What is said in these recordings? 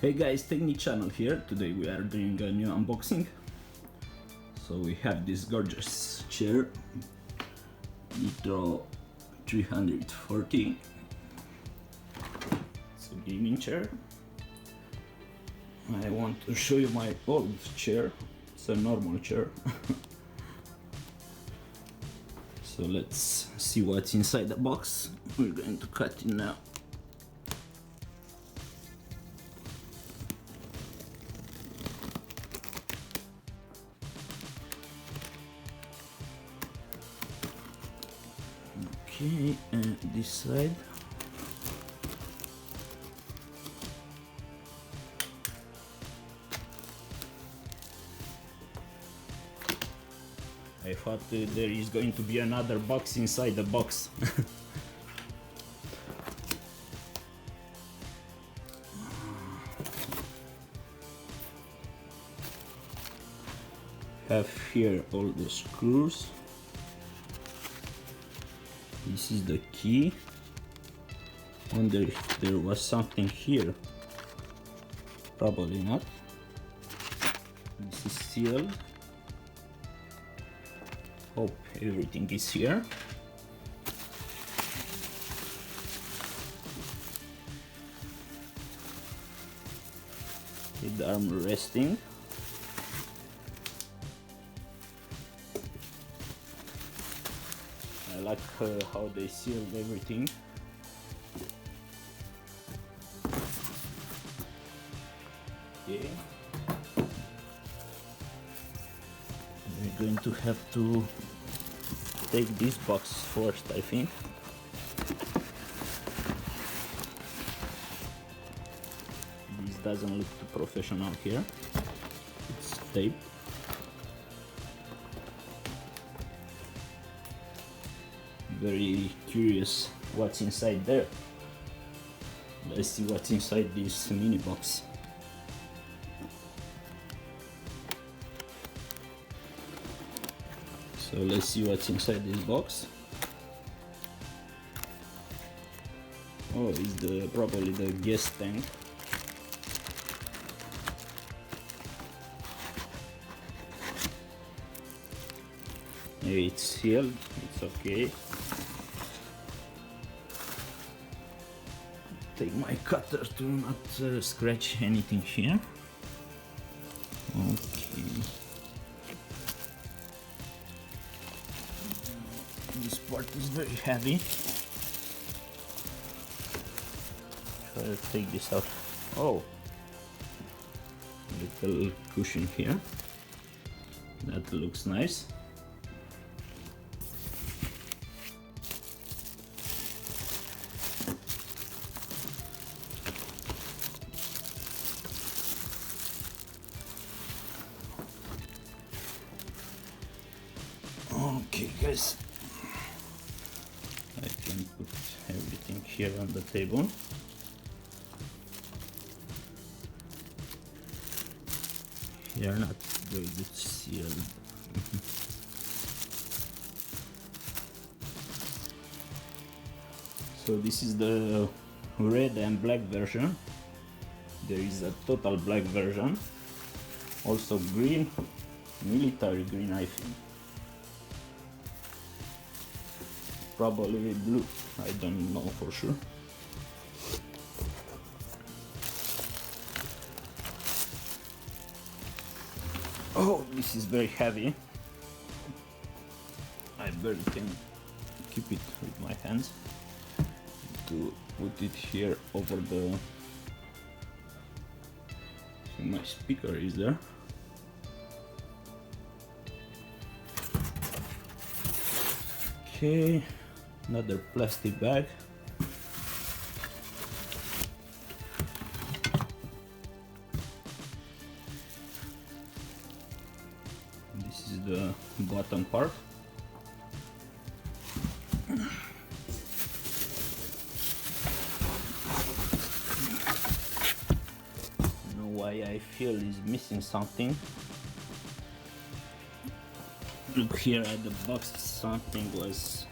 Hey guys, Technic channel here. Today we are doing a new unboxing. So we have this gorgeous chair, Nitro 340. It's a gaming chair. I want to show you my old chair. It's a normal chair. So let's see what's inside the box. We're going to cut it now. Okay, and this side. I thought there is going to be another box inside the box. Have here all the screws. This is the key. Wonder if there was something here. Probably not. This is sealed. Hope everything is here. With the arm resting. I like how they sealed everything. Okay. We're going to have to take this box first, I think. This doesn't look too professional here. It's tape. Very curious what's inside there. Let's see what's inside this mini box. So let's see what's inside this box. Oh, it's probably the gas tank. Yeah, it's sealed. It's okay. Take my cutter to not scratch anything here. Okay. This part is very heavy. Try to take this out. Oh, little cushion here. That looks nice. Okay guys, I can put everything here on the table. Here not very good sealed. So this is the red and black version. There is a total black version. Also green, military green I think. Probably blue, I don't know for sure. Oh, this is very heavy. I barely can keep it with my hands. To put it here over the... So my speaker is there. Okay. Another plastic bag. This is the bottom part. I don't know why I feel is missing something. Look here at the box, something was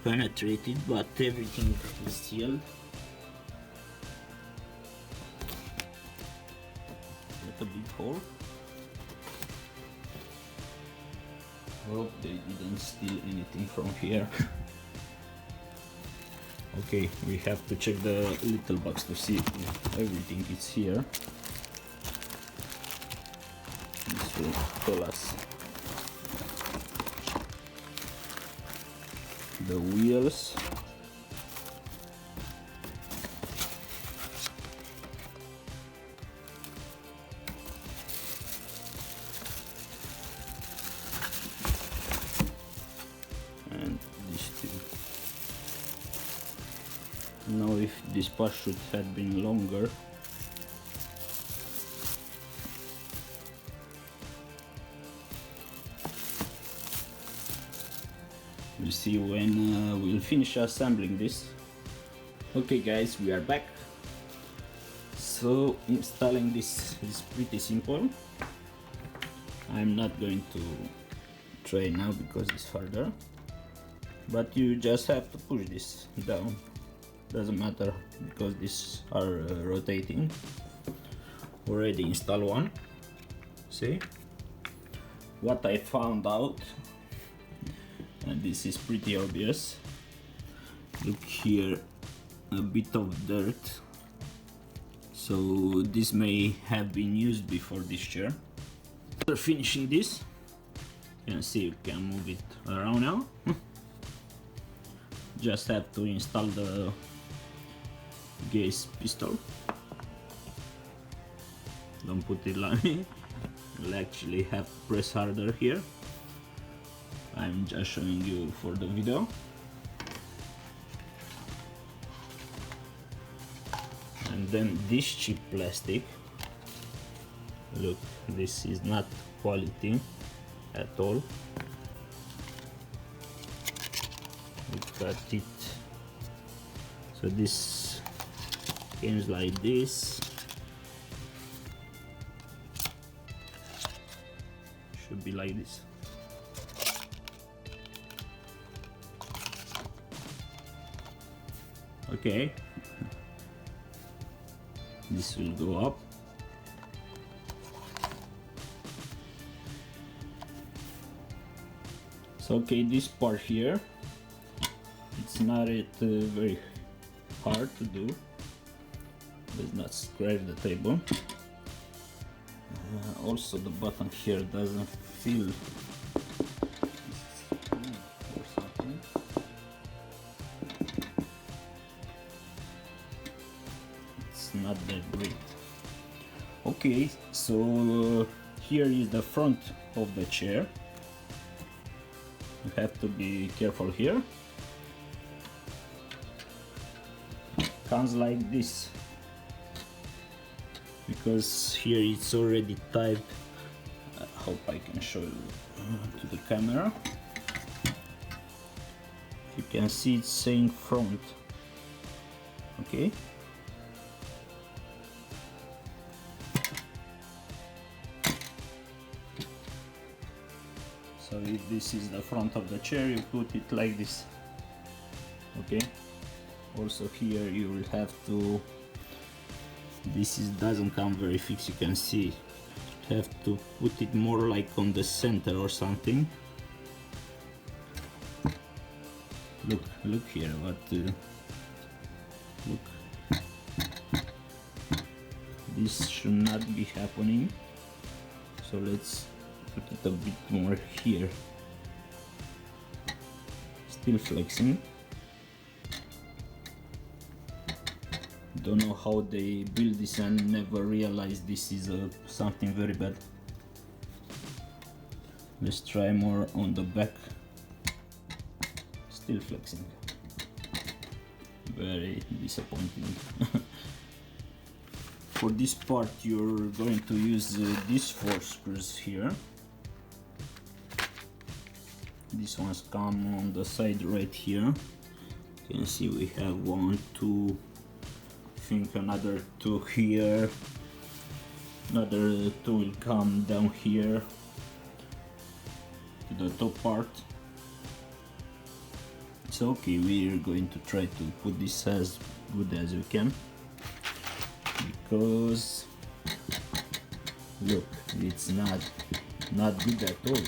penetrated, but everything is sealed. quite a big hole. Hope they didn't steal anything from here. Okay, we have to check the little box to see if everything is here. This will tell us the wheels, and this thing. Now if this parachute had been longer, we'll see when we'll finish assembling this. Okay guys, we are back. So installing this is pretty simple. I'm not going to try now because it's harder, but you just have to push this down. Doesn't matter because these are rotating. Already install one. See what I found out, and this is pretty obvious. Look here, a bit of dirt, so this may have been used before this chair. After finishing this, you can see you can move it around now. Just have to install the gas pistol. Don't put it like me. You'll actually have to press harder here. I'm just showing you for the video. And then this cheap plastic. Look, this is not quality at all. Look at it. So this comes like this. Should be like this. Okay. This will go up. So okay, this part here, it's not very hard to do. Does not scratch the table. Also the button here doesn't feel or something. It's not that great. Okay, so here is the front of the chair. You have to be careful here. Comes like this, because here it's already typed. I hope I can show you to the camera. You can see it's saying front. Okay. So if this is the front of the chair, you put it like this. Okay. Also here you will have to, doesn't come very fixed, you can see. You have to put it more like on the center or something. Look here, what look. This should not be happening. So let's put it a bit more here. Still flexing. Don't know how they build this and never realized this is something very bad. Let's try more on the back. Still flexing. Very disappointing. For this part you're going to use these 4 screws here. These ones come on the side right here. You can see we have 1, 2, I think another 2 here. Another 2 will come down here to the top part. So okay, we're going to try to put this as good as we can, because Look, it's not good at all.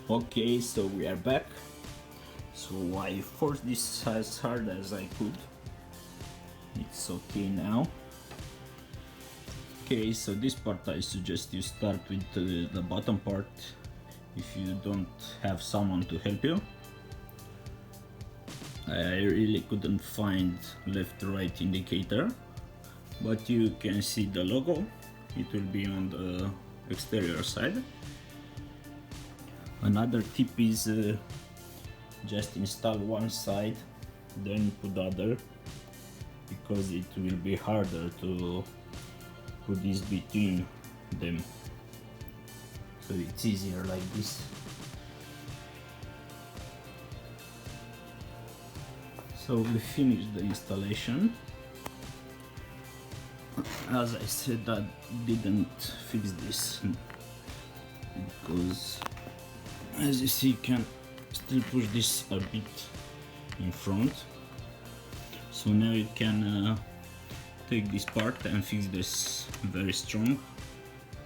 Okay, so we are back. So I forced this as hard as I could. It's okay now. Okay, so this part I suggest you start with the bottom part if you don't have someone to help you. I really couldn't find left-right indicator, but you can see the logo. It will be on the exterior side. Another tip is just install one side, then put the other, because it will be harder to put this between them. So it's easier like this. So we finished the installation. As I said, I didn't fix this because, as you see, you can still push this a bit in front. So now you can take this part and fix this very strong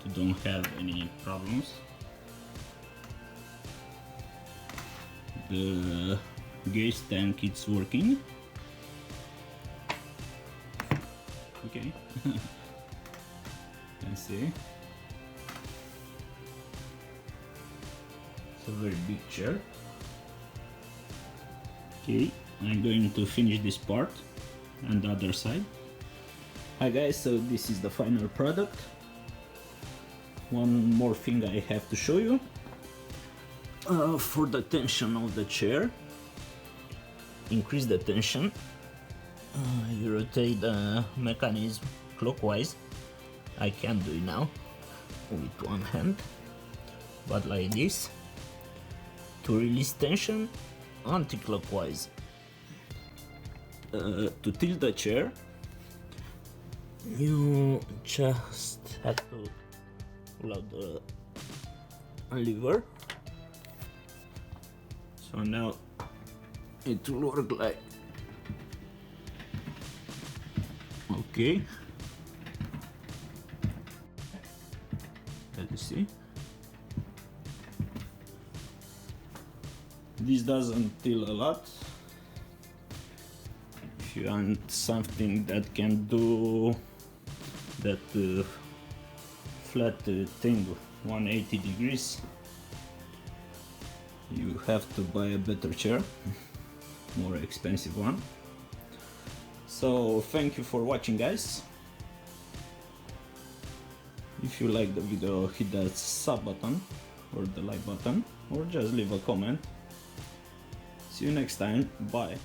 to don't have any problems. The gas tank, it's working. Okay. Can see it's a very big chair. Okay, I'm going to finish this part and the other side. Hi guys, so this is the final product. One more thing I have to show you. For the tension of the chair, increase the tension. You rotate the mechanism clockwise. I can't do it now with one hand, but like this. To release tension, anti-clockwise. To tilt the chair, you just have to pull out the lever. So now it will work like okay. Let us see. This doesn't tilt a lot. If you want something that can do that flat thing 180 degrees, you have to buy a better chair, more expensive one. So thank you for watching, guys. If you like the video, hit that sub button or the like button, or just leave a comment. See you next time. Bye.